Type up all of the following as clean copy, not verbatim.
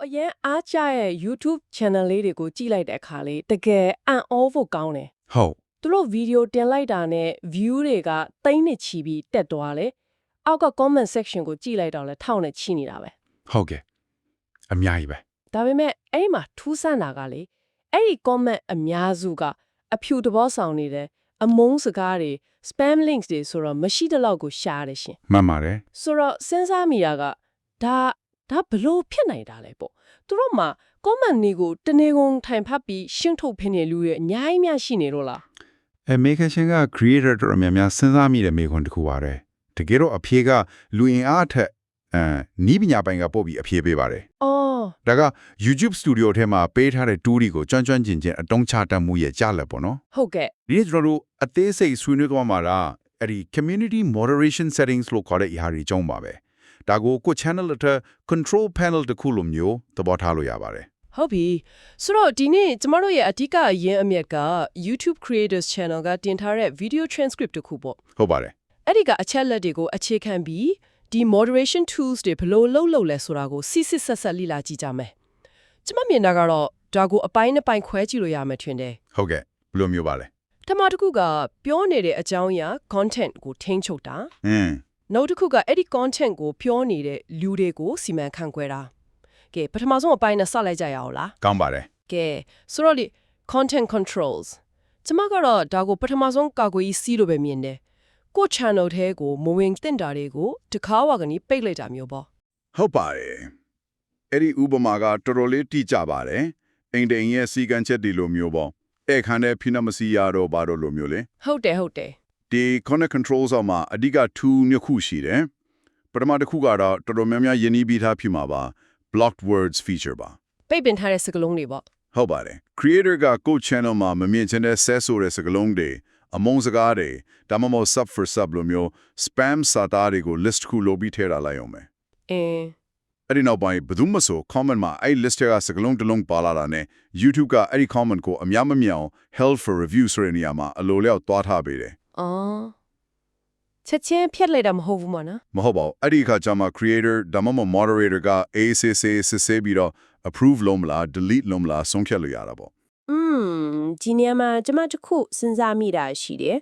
အရင်အားကျရဲ့ YouTube channel လေးတွေကိုကြည့်လိုက်တဲ့အခါလေးတကယ်အံ့ဩဖို့ကောင်းတယ် ဟုတ် သူတို့ဗီဒီယိုတင်လိုက်တာနဲ့ view တွေကသိန်းနဲ့ချီပြီးတက်သွားတယ်အောက်က comment section ကိုကြည့်လိုက်တော့လဲထောင်နဲ့ချီနေတာပဲ ဟုတ်ကဲ့အများကြီးပဲ ဒါပေမဲ့အဲ့ဒီမှာထူးဆန်းတာကလေအဲ့ဒီ comment အများစုကအဖြူတဘောဆောင်နေတယ်အမုန်းစကားတွေ spam links တွေဆိုတော့မရှိတဲ့လောက်ကိုရှားတယ်ရှင် မှန်ပါတယ် ဆိုတော့စဉ်းစားမိတာကဒါဘလို့ဖြစ်နိုင်တာလဲပေါ့သူတို့မှာ comment တွေကိုတနေကုန်ထိုင်ဖတ်ပြီးရှင်းထုတ်ဖင်းနေလူတွေအများကြီးများရှိနေတော့လား မေခရှင်က creator တော်များများစဉ်းစားမိတဲ့မေခွန်းတစ်ခုပါတယ်တကယ်တော့အဖြေကလူအင်အားထက်နီးပညာပိုင်းကပို့ပြီးအဖြေပေးပါတယ် အော် ဒါက YouTube Studio ထဲမှာပေးထားတဲ့ tool တွေကိုကျွမ်းကျင်အတုံးချတတ်မှုရဲ့ကြလက်ပေါ့နော် ဟုတ်ကဲ့ ဒီနေ့ကျွန်တော်တို့အသေးစိတ်ဆွေးနွေးသွားမှာလားအဲ့ဒီ community moderation settings လို့ခေါ်တဲ့အရာတွေအကြောင်းပါပဲဒါကိုကို channel အထက် control panel တစ်ခုလိုမျိုးသဘောထားလို့ရပါတယ် ဟုတ်ပြီဆိုတော့ဒီနေ့ကျမတို့ရဲ့အဓိကအရင်အမြက်က YouTube Creators Channel ကတင်ထားတဲ့ video transcript တစ်ခုပေါ့ ဟုတ်ပါတယ် အဲ့ဒီကအချက်လက်တွေကိုအခြေခံပြီးဒီ moderation tools တွေဘယ်လိုလုပ်လဲဆိုတာကိုစစ်ဆက်လေ့လာကြည့်ကြမယ်ကျမမြင်တာကတော့ဒါကိုအပိုင်းနှစ်ပိုင်းခွဲကြည့်လို့ရမယ်ထင်တယ် ဟုတ်ကဲ့ဘယ်လိုမျိုးပါလဲ ထမတစ်ခုကပြောနေတဲ့အကြောင်းအရာ content ကိုထိန်းချုပ်တာ နောက်တစ်ခုကအဲ့ဒီ content ကိုပြောနေတဲ့လူတွေကိုစီမံခန့်ခွဲတာကဲပထမဆုံးအပိုင်းနဲ့စလိုက်ကြရအောင်လား ကောင်းပါတယ် ကဲဆိုတော့လေ content controls ကျမကတော့ဒါကိုပထမဆုံးကာကွယ်ရေးစီးလို့ပဲမြင်တယ်ကို channel ထဲကိုမဝင်သင့်တာတွေကိုတခါဝကနေပိတ်လိုက်တာမျိုးပေါ့ ဟုတ်ပါတယ်အဲ့ဒီဥပမာကတော်တော်လေးတိကျပါတယ်အိမ်တိန်ရဲ့စီကံချက်ဒီလိုမျိုးပေါ့အဲ့ခန်းထဲဖိနမစီရတော့ဘာလို့လိုမျိုးလဲ ဟုတ်တယ် ဒီ content controls အောက်မှာအဓိက2မျိုးခုရှိတယ်ပထမတစ်ခုကတော့တော်တော်များများယဉ်နီးပြီးသားဖြစ်မှာပါ blocked words feature ပါ ပိတ်ပင်ထားတဲ့စကားလုံးတွေပေါ့ ဟုတ်ပါတယ် creator ကကိုယ့် channel မှာမမြင်ချင်တဲ့ set ဆိုတဲ့စကားလုံးတွေအမုန်းစကားတွေဒါမှမဟုတ် sub for sub လိုမျိုး spam စာသားတွေကို list ခုလုပ်ပြီးထည့်ထားလိုက်အောင်မယ် အင်း အဲ့ဒီနောက်ပိုင်းဘယ်သူမှဆို comment မှာအဲ့ list ကစကားလုံးတစ်လုံးပါလာတာနဲ့ YouTube ကအဲ့ဒီ comment ကိုအများမမြင်အောင် held for review ဆိုတဲ့နေရာမှာအလိုလျောက်သွားထားပေးတယ် အော်ချက်ချင်းဖြတ်လိုက်တာမဟုတ်ဘူးမနော် မဟုတ်ပါဘူးအဲ့ဒီအခါကျမှ creator ဒါမှမဟုတ် moderator က ACC စစ်ဆေးပြီးတော့ approve လုပ်မလား delete လုပ်မလားဆုံးဖြတ်လို့ရတာပေါ့ ဒီနေရာမှာကျမတစ်ခုစဉ်းစားမိတာရှိတယ်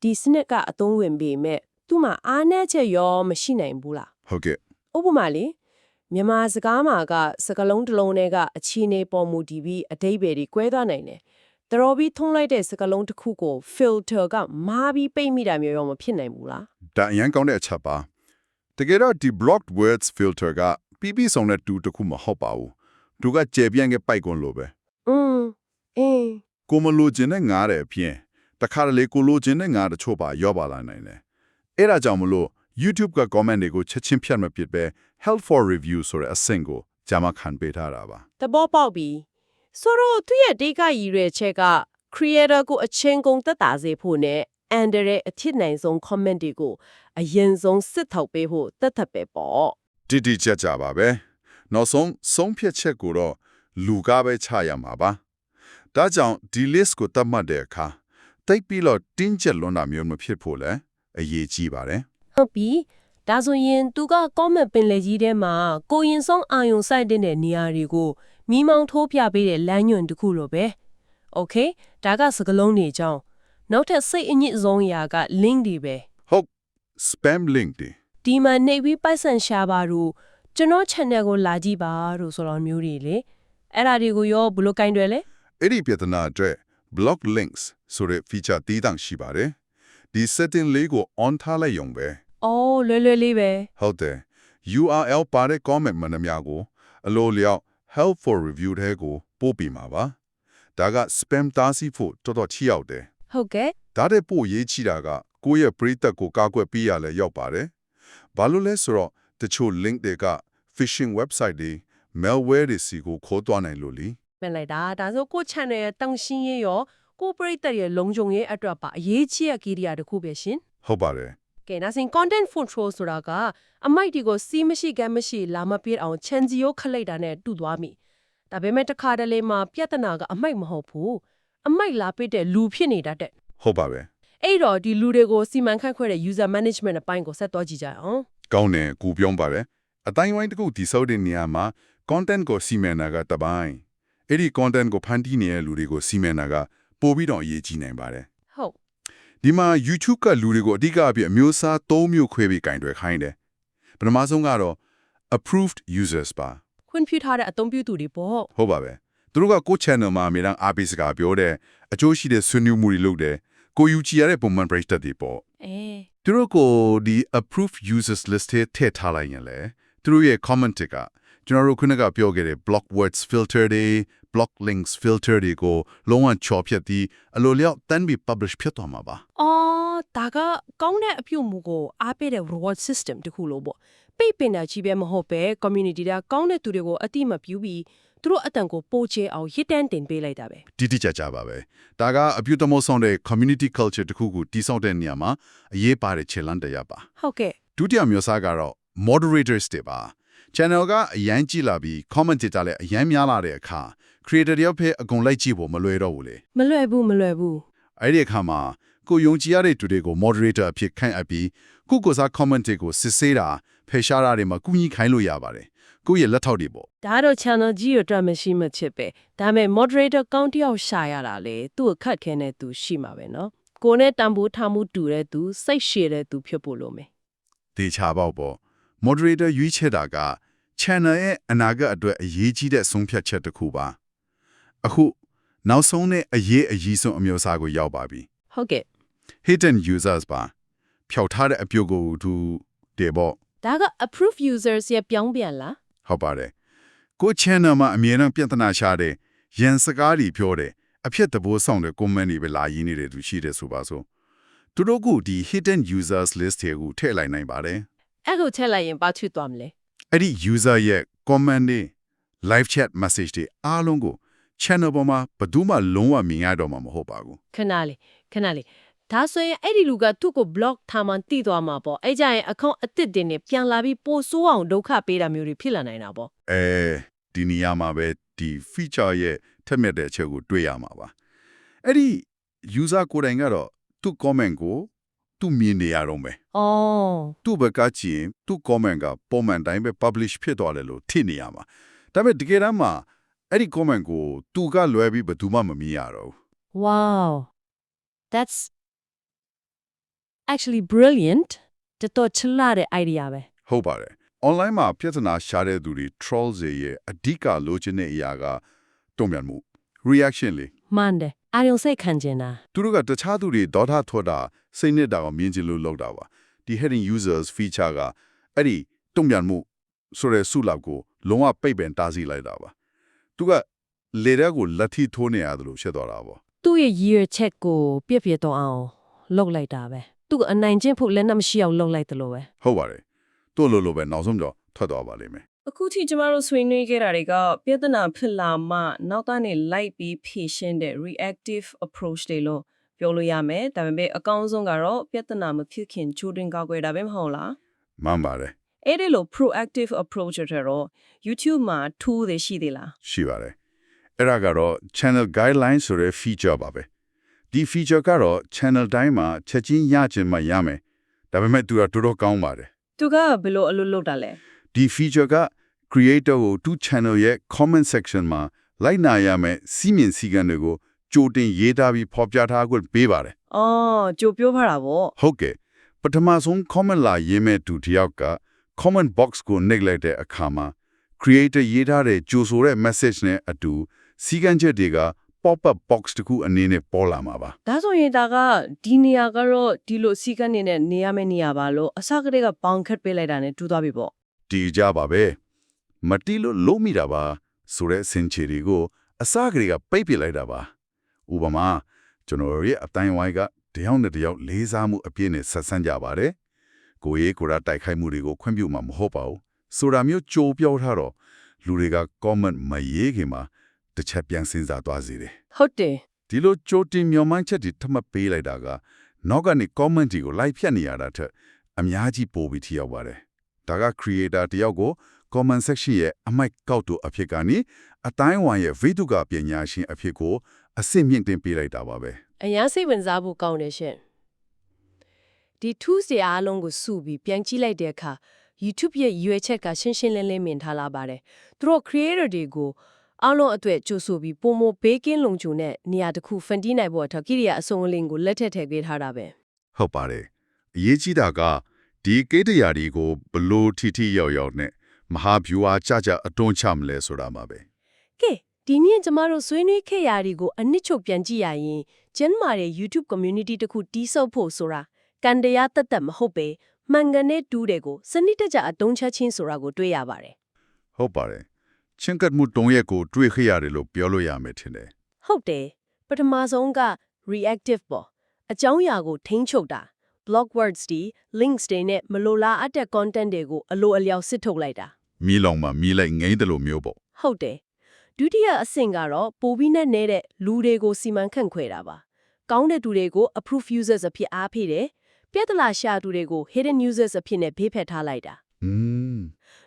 ဒီစနစ်ကအသုံးဝင်ပေမဲ့သူ့မှာအားနည်းချက်ရောမရှိနိုင်ဘူးလား ဟုတ်ကဲ့ ဥပမာလေမြန်မာစကားမှာကစကားလုံးတစ်လုံးတည်းကအခြေအနေပေါ်မူတည်ပြီးအတိတ်ပဲတွေ꿰သွားနိုင်တယ်။တော်ပြီးထုံးလိုက်တဲ့စကားလုံးတစ်ခုကို filter ကမားပြီးပိတ်မိတာမျိုးရောမဖြစ်နိုင်ဘူးလား ဒါအရင်ကောင်းတဲ့အချက်ပါတကယ်တော့ဒီ blocked words filter ကပြီးဆုံးတဲ့တူတစ်ခုမဟုတ်ပါဘူးသူကကျေပြန့်ကပိုက်ကွန်လို့ပဲ အင်း ကိုမလိုချင်တဲ့ငားတဲ့အပြင်တခါတလေကိုလိုချင်တဲ့ငားတချို့ပါရောပါလာနိုင်တယ်အဲ့ဒါကြောင့်မလို့ YouTube က comment တွေကိုချက်ချင်းဖြတ်မပစ်ပဲ help for review ဆိုတဲ့အဆင့်ကိုဂျာမခံပေးထားတာပါ သဘောပေါက်ပြီဆိုတော့သူ့ရဲ့အဓိကရည်ရွယ်ချက်က creator ကိုအချင်းကုန်သက်သာစေဖို့နဲ့ under တဲ့အထစ်နိုင်ဆုံး comment တွေကိုအရင်ဆုံးစစ်ထောက်ပေးဖို့သက်သက်ပဲပေါ့ တိကျကြပါပဲနောက်ဆုံးဖြတ်ချက်ကိုတော့လူကပဲချရမှာပါဒါကြောင့်ဒီ list ကိုတတ်မှတ်တဲ့အခါတိတ်ပြီးတော့တင်းကျပ်လွန်တာမျိုးမဖြစ်ဖို့လဲအရေးကြီးပါတယ် ဟုတ်ပြီဒါဆိုရင်သူက comment ပင်လေကြီးထဲမှာကိုရင်ဆုံးအာယုံစိုက်တဲ့နေရာတွေကိုမိမောင်းထိုးပြပေးတဲ့လမ်းညွှန်တစ်ခုလိုပဲ okay ဒါကစကလုံးတွေကြောင်းနောက်ထပ်စိတ်အညစ်အဆုံးအရာက link တွေပဲ ဟုတ် spam link တွေ ဒီမှာနေပြီးပိုက်ဆန်ရှာပါတို့ကျွန်တော် channel ကိုလာကြည့်ပါတို့ဆိုတော့မျိုးတွေလေအဲ့ဒါတွေကိုရောဘယ်လိုကင်တွယ်လဲ အဲ့ဒီပြဿနာအတွက် block links ဆိုတဲ့ feature တည်တံ့ရှိပါတယ်ဒီ setting လေးကို on ထားလိုက်ရုံပဲ အော်လွယ်လေးပဲ ဟုတ်တယ် URL ပါတဲ့ comment မှန်သမျှကိုအလိုလျောက် help for review တဲ့ကိုပို့ပြီးမှာပါဒါက spam တားဆီးဖို့တော်တော်ချိရောက်တယ် ဟုတ်ကဲ့ ဒါတဲ့ပို့ရေးချီတာကကိုယ့်ရဲ့ပရိသတ်ကိုကာကွယ်ပေးရလဲရောက်ပါတယ်ဘာလို့လဲဆိုတော့တချို့ link တွေက phishing website တွေ malware တွေစီကိုခိုးသွားနိုင်လို့လी မလိုက်တာဒါဆိုကို channel ရဲ့တောင်ရှင်းရေးရောကိုပရိသတ်ရဲ့လုံခြုံရေးအတွက်ပါအရေးကြီးတဲ့ကိရိယာတစ်ခုပဲရှင် ဟုတ်ပါတယ် ကဲဒါဆိုရင် content control ဆိုတာကအမိုက်ဒီကိုစီးမရှိကမ်းမရှိလာမပြေအောင်ချန်စီရိုးခလိုက်တာနဲ့တူသွားပြီဒါပေမဲ့တစ်ခါတလေမှာပြဿနာကအမိုက်မဟုတ်ဘူးအမိုက်လာပစ်တဲ့လူဖြစ်နေတတ်တဲ့ ဟုတ်ပါပဲ အဲ့တော့ဒီလူတွေကိုစီမံခန့်ခွဲတဲ့ user management အပိုင်းကိုဆက်သွားကြည့်ကြအောင် ကောင်းတယ်ကူပြောပါတယ်အတိုင်းဝိုင်းတစ်ခုဒီဆောက်တဲ့နေရာမှာ content ကိုစီမံတာကတပိုင်းအဲ့ဒီ content ကိုဖန်တီးနေတဲ့လူတွေကိုစီမံတာကပိုပြီးတော့အရေးကြီးနိုင်ပါတယ် ဟုတ် ဒီမှာ YouTube ကလူတွေကိုအဓိကအဖြစ်အမျိုးအစား၃မျိုးခွဲပြီးကင်တွယ်ခိုင်းတယ်ပထမဆုံးကတော့ approved users ပါ ခွင့်ပြုထားတဲ့အသုံးပြုသူတွေပေါ့ ဟုတ်ပါပဲသူတို့ကကိုယ့် channel မှာအမြဲတမ်းအားပေးစကားပြောတယ်အကျိုးရှိတဲ့ဆွေးနွေးမှုတွေလုပ်တယ်ကိုယူကြည်ရတဲ့ပုံမှန်ပရိသတ်တွေပေါ့ အေး သူတို့ကိုဒီ approved users list ထဲထည့်ထားလိုက်ရင်လေသူတို့ရဲ့ comment တွေကကျွန်တော်တို့ခုနကပြောခဲ့တဲ့ block words filter တွေ block links filter တွေကိုလုံးဝချော်ဖြတ်ပြီးအလိုလျောက်တန်းပြီး publish ဖြစ်သွားမှာပါ အော်ဒါကကောင်းတဲ့အပြုအမူကိုအားပေးတဲ့ reward system တခုလို့ပေါ့ပိတ်ပင်တာကြီးပဲမဟုတ်ပဲ community ကကောင်းတဲ့သူတွေကိုအတိမပြုပြီးသူတို့အတန်ကိုပိုချဲအောင်ရစ်တန်းတင်ပေးလိုက်တာပဲ တိတိကျကျပါပဲဒါကအပြုသမောဆောင်တဲ့ community culture တခုကိုတည်ဆောက်တဲ့နေရာမှာအရေးပါတဲ့ခြေလှမ်းတစ်ရပ်ပါ ဟုတ်ကဲ့ ဒုတိယမျိုးစားကတော့ moderators တွေပါ channel ကအရန်ကြည့်လာပြီး comment တွေလည်းအရန်များလာတဲ့အခါ creator တယောက်ဖက်အကုန်လိုက်ကြည့်ဖို့မလွယ်တော့ဘူးလေ မလွယ်ဘူး အဲ့ဒီအခါမှာကိုယုံကြည်ရတဲ့သူတွေကို moderator အဖြစ်ခန့်အပ်ပြီးကိုကိုစား comment တွေကိုစစ်ဆေးတာဖယ်ရှားတာတွေမှာကူညီခိုင်းလို့ရပါတယ်ကိုယ့်ရဲ့လက်ထောက်တွေပေါ့ ဒါတော့ channel ကြီးရအတွက်မရှိမချစ်ပဲဒါပေမဲ့ moderator ကောင်းတယောက်ရှာရတာလေသူ့အခက်ခဲနဲ့သူရှိမှာပဲเนาะကိုနဲ့တန်ဖိုးထားမှုတူတဲ့သူစိတ်ရှည်တဲ့သူဖြစ်ဖို့လိုမယ် တေချာပေါ့ပေါ့ moderator ရွေးချယ်တာက channel ရဲ့အနာဂတ်အတွက်အရေးကြီးတဲ့ဆုံးဖြတ်ချက်တစ်ခုပါအခုနောက်ဆုံးနဲ့အရေးဆုံးအမျိုးအစားကိုရောက်ပါပြီ ဟုတ်ကဲ့ hidden users ပါဖျောက်ထားတဲ့အပြုတ်ကိုသူတေပေါ့ ဒါက approved users ရဲ့ပြောင်းပြန်လား ဟုတ်ပါတယ်ကို channel မှာအမြဲတမ်းပြဿနာရှာတဲ့ရန်စကားတွေပြောတယ်အဖြစ်တဘိုးဆောင်တဲ့ comment တွေပဲလာရင်းနေတဲ့သူရှိတယ်ဆိုပါစို့သူတို့ကဒီ hidden users list တွေကိုထည့်လိုက်နိုင်ပါတယ် အဲ့ကိုထည့်လိုက်ရင်ဘာချွတ်သွားမလဲ အဲ့ဒီ user ရဲ့ comment တွေ live chat message တွေအားလုံးကို channel ပေါ်မှာဘယ်သူမှလုံးဝမြင်ရတော့မှာမဟုတ်ပါဘူး ခဏလေးဒါဆိုရင်အဲ့ဒီလူကသူ့ကို block ထားမှတိသွားမှာပေါ့အဲ့ကြရင် account အသစ်တင်နေပြန်လာပြီးပိုဆိုးအောင်ဒုက္ခပေးတာမျိုးတွေဖြစ်လာနိုင်တာပေါ့ ဒီနေရာမှာပဲဒီ feature ရဲ့ထက်မြက်တဲ့အချက်ကိုတွေ့ရမှာပါအဲ့ဒီ user ကိုယ်တိုင်ကတော့သူ့ comment ကိုသူမြင်နေရတော့မယ် အော် သူ့ဘက်ကကြည့်ရင်သူ့ comment ကပုံမှန်တိုင်းပဲ publish ဖြစ်သွားတယ်လို့ထင်နေရမှာဒါပေမဲ့တကယ်တမ်းမှာအဲ့ဒီ comment ကိုသူကလွဲပြီးဘယ်သူမှမမြင်ရတော့ဘူး wow that's actually brilliant တော်ချလာတဲ့ idea ပဲ ဟုတ်ပါတယ် online မှာပြဿနာရှာတဲ့သူတွေ trolls တွေရဲ့အဓိကလိုချင်တဲ့အရာကတုံ့ပြန်မှု reaction လေ မှန်တယ်အာရုံစိတ်ခံကျင်တာ သူတို့ကတခြားသူတွေဒေါသထွက်တာစိတ်နဲ့တာကိုမြင်ချင်လို့လုပ်တာပါဒီ heading users feature ကအဲ့ဒီတုံ့ပြန်မှုဆိုတဲ့စုလောက်ကိုလုံးဝပိတ်ပင်တားဆီးလိုက်တာပါသူကလေတဲ့ကိုလက်ထိထိုးနေရတယ်လို့ဖြစ်သွားတာပေါ့ သူ့ရဲ့ year check ကိုပြည့်ပြည့်တော့အောင်လုပ်လိုက်တာပဲသူ့ကိုအနိုင်ကျင့်ဖို့လက်နက်မရှိအောင်လုပ်လိုက်တယ်လို့ပဲ ဟုတ်ပါတယ်သူ့လိုပဲနောက်ဆုံးတော့ထွက်သွားပါလိမ့်မယ် အခုထိကျမတို့ဆွေးနွေးခဲ့တာတွေကပြဿနာဖြစ်လာမှနောက်ကနေလိုက်ပြီးဖြေရှင်းတဲ့ reactive approach တွေလို့ပြောလို့ရမယ်ဒါပေမဲ့အကောင်းဆုံးကတော့ပြဿနာမဖြစ်ခင်ကြိုတင်ကောက်ွယ်တာပဲမဟုတ်လား မှန်ပါတယ် အဲ့ဒီလို proactive approach တွေတော့ YouTube မှာ tool တွေရှိသေးလား ရှိပါတယ်အဲ့ဒါကတော့ channel guidelines ဆိုတဲ့ feature ပါပဲဒီ feature ကတော့ channel တိုင်းမှာချက်ချင်းရချင်မှရမယ်ဒါပေမဲ့သူကတော်တော်ကောင်းပါတယ် သူကဘယ်လိုအလုပ်လုပ်တာလဲ ဒီ feature က creator ကိုသူ channel ရဲ့ comment section မှာလိုက်နာရမယ်စီးမြင်စည်းကမ်းတွေကိုကြိုတင်ရေးထားပြီးဖော်ပြထားခွင့်ပေးပါတယ် အော်ကြိုပြောဖတာပေါ့ ဟုတ်ကဲ့ပထမဆုံး comment လာရေးမဲ့သူတစ်ယောက်က comment box ကိုနှိပ်လိုက်တဲ့အခါမှာ creator ရေးထားတဲ့ကြိုဆိုတဲ့ message နဲ့အတူစီးကမ်းချက်တွေက pop up box တခုအနေနဲ့ပေါ်လာမှာပါ ဒါဆိုရင်ဒါကဒီနေရာကတော့ဒီလိုစီကန်းနေတဲ့နေရမယ့်နေရာပါလို့အစကတည်းကပေါင်ခတ်ပေးလိုက်တာနဲ့တူသွားပြီပေါ့ တီကြပါပဲမတီလို့လုံးမိတာပါဆိုတဲ့စင်ချီတွေကိုအစကတည်းကပိတ်ပစ်လိုက်တာပါဥပမာကျွန်တော်ရဲ့အတိုင်းဝိုင်းကတယောက်နဲ့တယောက်လေးစားမှုအပြည့်နဲ့ဆက်ဆံကြပါတယ်ကိုရေးကိုရာတိုက်ခိုက်မှုတွေကိုခွင့်ပြုမှာမဟုတ်ပါဘူးဆိုတာမျိုးကြိုးပြောထားတော့လူတွေက comment မရေးခင်မှာတစ်ချက်ပြန်စဉ်းစားသွားစေတယ် ဟုတ်တယ် ဒီလိုကြိုတင်မျှော်မှန်းချက်တွေထပ်မပေးလိုက်တာကနောက်ကနေ comment တွေကို like ဖြတ်နေရတာထက်အများကြီးပိုပြီးထိရောက်ပါတယ်ဒါက creator တယောက်ကို comment section ရဲ့အမိုက်ကောက်တူအဖြစ်ကနေအတိုင်းဝိုင်းရဲ့ဗိတုကပညာရှင်အဖြစ်ကိုအစစ်မြင့်တင်ပေးလိုက်တာပါပဲ အရင်စိတ်ဝင်စားဖို့ကောင်းတယ်ရှင်ဒီ tools တွေအားလုံးကိုစုပြီးပြန်ကြည့်လိုက်တဲ့အခါ YouTube ရဲ့ရွေးချက်ကရှင်းရှင်းလင်းလင်းမြင်ထားလာပါတယ်သူတို့ creator တွေကိုအားလုံးအတွက်ကြိုးဆိုပြီးပုံမဘေးကင်းလုံခြုံတဲ့နေရာတစ်ခုဖန်တီးနိုင်ဖို့အတွက်ကိရိယာအစုံအလင်ကိုလက်ထပ်ထည့်ပေးထားတာပဲ ဟုတ်ပါတယ်အရေးကြီးတာကဒီကိတ္တရာတွေကိုဘလို့ထီထီရောက်ရောက်နဲ့မဟာဗျူဟာကြကြအတွန်းချမလဲဆိုတာမှာပဲ ကဲဒီနေ့ကျမတို့ဆွေးနွေးခဲ့ရာတွေကိုအနစ်ချုပ်ပြန်ကြည့်ရရင်ကျန်းမာတဲ့ YouTube community တစ်ခုတီးဆောက်ဖို့ဆိုတာကန်တရားတက်တက်မဟုတ်ပဲမှန်ကန်တဲ့တူးတွေကိုစနစ်တကျအသုံးချခြင်းဆိုတာကိုတွေ့ရပါတယ် ဟုတ်ပါတယ်ချင်းကတ်မှုတုံးရက်ကိုတွေ့ခဲ့ရတယ်လို့ပြောလို့ရမယ်ထင်တယ် ဟုတ်တယ်ပထမဆုံးက reactive ပေါ့အကြောင်းအရာကိုထိန်းချုပ်တာ block words တွေ links တွေနဲ့မလိုလားအပ်တဲ့ content တွေကိုအလိုအလျောက်စစ်ထုတ်လိုက်တာ မီးလောင်မှာမီးလိုက်ငိမ့်တယ်လို့မျိုးပေါ့ ဟုတ်တယ်ဒုတိယအဆင့်ကတော့ပိုပြီးနဲ့နေတဲ့လူတွေကိုစီမံခန့်ခွဲတာပါကောင်းတဲ့သူတွေကို approve users အဖြစ်အားပေးတယ်ပြဿနာရှာသူတွေကို hidden users အဖြစ်နဲ့ဘေးဖယ်ထားလိုက်တာ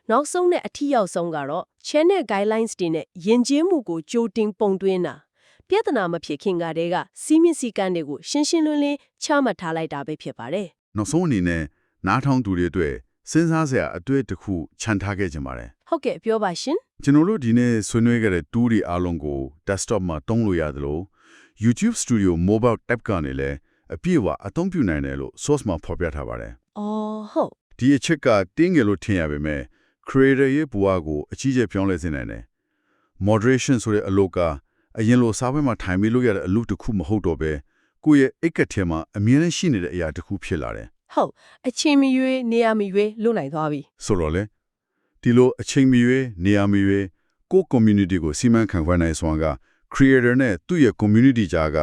နောက်ဆုံးနဲ့အထီးရောက်ဆုံးကတော့ channel guidelines တွေနဲ့ယဉ်ကျေးမှုကိုကြိုတင်ပုံသွင်းတာပြဿနာမဖြစ်ခင်ကတည်းကစီးမြင့်စည်းကမ်းတွေကိုရှင်းရှင်းလင်းလင်းချမှတ်ထားလိုက်တာပဲဖြစ်ပါတယ် နောက်ဆုံးအနေနဲ့နားထောင်သူတွေအတွက်စဉ်းစားစရာအတွေ့တစ်ခုခြံထားခဲ့ကြပါတယ် ဟုတ်ကဲ့ပြောပါရှင် ကျွန်တော်တို့ဒီနေ့ဆွေးနွေးခဲ့တဲ့ tool တွေအားလုံးကို desktop မှာတုံးလို့ရတယ်လို့ YouTube Studio Mobile Tab ကနေလည်းအပြည့်အဝအသုံးပြုနိုင်တယ်လို့ source မှာဖော်ပြထားပါတယ် အော်ဟုတ် ဒီအချက်ကတင်းငယ်လို့ထင်ရပေမဲ့ creator ရဲ့ဘဝကိုအကြီးကျယ်ပြောင်းလဲစေနိုင်တယ် moderation ဆိုတဲ့အလုပ်ကအရင်လိုစားပွဲမှာထိုင်ပြီးလို့ရတဲ့အလုပ်တစ်ခုမဟုတ်တော့ပဲကိုယ့်ရဲ့အိတ်ကက်ထဲမှာအမြဲတမ်းရှိနေတဲ့အရာတစ်ခုဖြစ်လာတယ် ဟုတ်အချင်းမီရွေးနေရာမီရွေးလွတ်နိုင်သွားပြီ ဆိုတော့လေဒီလိုအချိန်မီရွေးနေရာမီရွေးကိုယ့် community ကိုစီမံခန့်ခွဲနိုင်စွမ်းက creator နဲ့သူ့ရဲ့ community ကြားက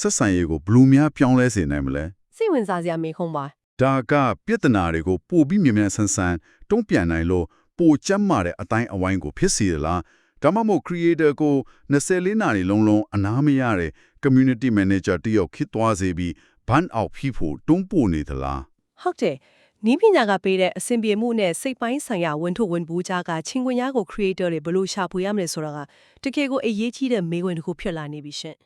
ဆက်ဆံရေးကိုဘယ်လိုများပြောင်းလဲစေနိုင်မလဲ စိတ်ဝင်စားစရာမေးခွန်းပါ ဒါကပြဿနာတွေကိုပိုပြီးမြင်မြန်ဆန်းဆန်းတုံ့ပြန်နိုင်လို့ပိုကျန်းမာတဲ့အတိုင်းအဝိုင်းကိုဖြစ်စေသလားဒါမှမဟုတ် creator ကို24နာရီလုံးလုံးအနားမရတဲ့ community manager တယောက်ဖြစ်သွားစေပြီး burn out ဖြစ်ဖို့တွန်းပို့နေသလား ဟုတ်တယ်နီးပညာကပေးတဲ့အဆင်ပြေမှုနဲ့စိတ်ပိုင်းဆိုင်ရာဝန်ထုတ်ဝန်ပူးကြကချင်းခွင်ရကို creator တွေဘယ်လိုရှာဖွေရမလဲဆိုတာကတကယ်ကိုအရေးကြီးတဲ့မေးခွန်းတစ်ခုဖြစ်လာနေပြီရှင်